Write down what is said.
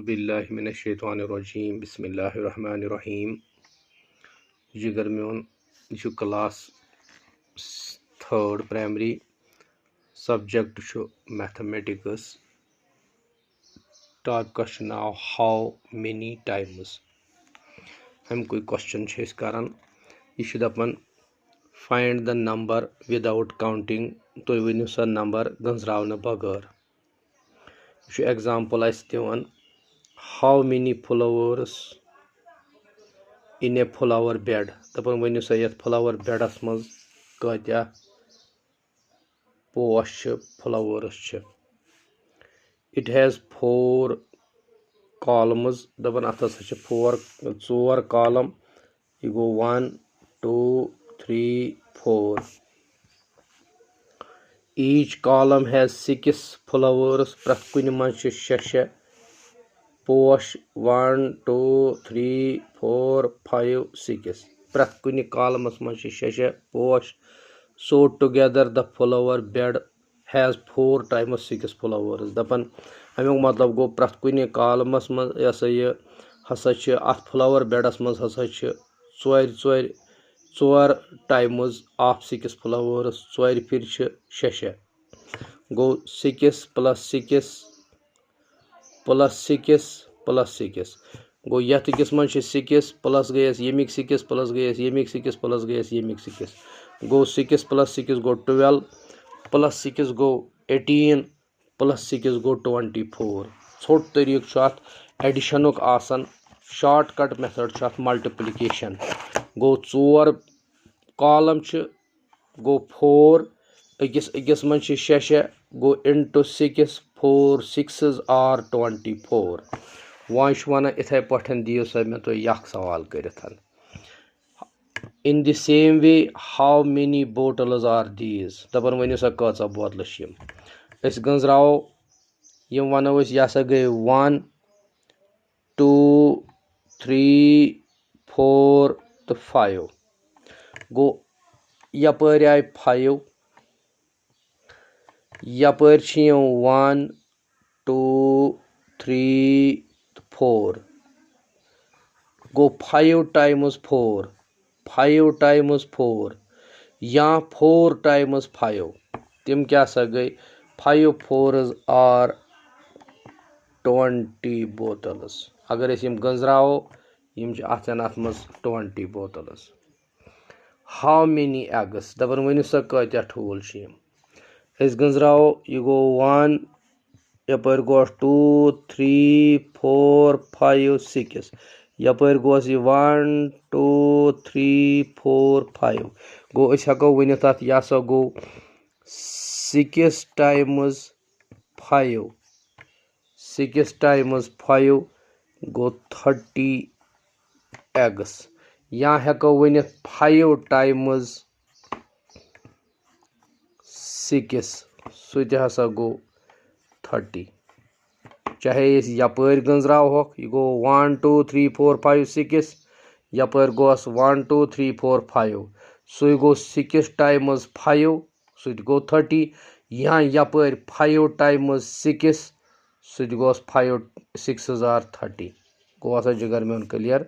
अऊज़ुबिल्लाहिमिनश्शैतानिर्रजीम बिस्मिल्लाहिर्रहमानिर्रहीम। जिगर मेन यह class 3rd primary subject mathematics. Topics नाव हाउ मेनी टाइम्स। अमुक क्वेश्चन करान यह दपान find the number without counting. तुम वनु सा नंबर गंजरावन बगैर। यह एग्जाम्पल दिवान how many flowers in a flower bed. दपान वनु सा यथ फ्लावर बेडस मज कत्या पोश फ्लावर्स। It has 4 columns. दपान अत 4 कॉलम। यह गो 1 2 3 4। Each column has 6 flowers. प्रत कुन मज 6 पोश 1 2 3 4 5 6। प्रत कुन कॉलमस मज 6 पोश। So together the flower bed has 4 times 6 flowers. दपान अमुक मतलब गो प्रत कुन कॉलमस मज अत फ्लावर बेडस मज 4 टाइम्स ऑफ 6 फ्लावर्स। 4 फिर 6 गो 6 प्लस 6 प्लस 6 प्लस 6 गो यथ अकिस मज 6 प्लस गयस यमिक 6 प्लस गयस यमिक 6 प्लस गयस यमिक 6 गो 6 प्लस 6 गो 12 प्लस 6 गो 18 प्लस 6 गो 24। छोट तरीक एडिशन आसान। Shortcut method multiplication. गो 4 कॉलम गो 4 अकिस मज 6 गो इंटू 6 4 6s आर 24। वन वन इथे पठन दियो सा मे तो यख सवाल कर। In the same way how many bottles are these. दपान वनु सा कचा बोतल गंजराव यम वनो यह सा गई 1 2 3 4 तो 5 गो यपर आय 5 यपर 1 2 3 4 गो 5 टाइम्स 4 5 टाइम्स 4 या 4 टाइम्स 5 तिम क्या सा गई 5 4s आर 20 बोतल्स। अगर यम गंजरावो यम अत मज 20 बोतल्स। How many eggs. दपान वनु सा कत्या ठूल गंजरावो यह गो 1 यपर गोस 2 3 4 5 6 यपर गोस 1 2 3 4 5 गो हको वनित यह सा गो 6 टाइम्स 5 6 टाइम्स 5 गो 30 एग्स। या हको वनित 5 टाइम्स 6 सह गो 30। चाहे यपर गंजराव यह गो 1 2 3 4 5 6 यपर गोस 1 2 3 4 5 सह गो 6 टाइम्स 5 सह गो 30। या यपर 5 टाइम्स 6 सह गोस 5 6s आर 30। गो जिगर मेन क्लियर।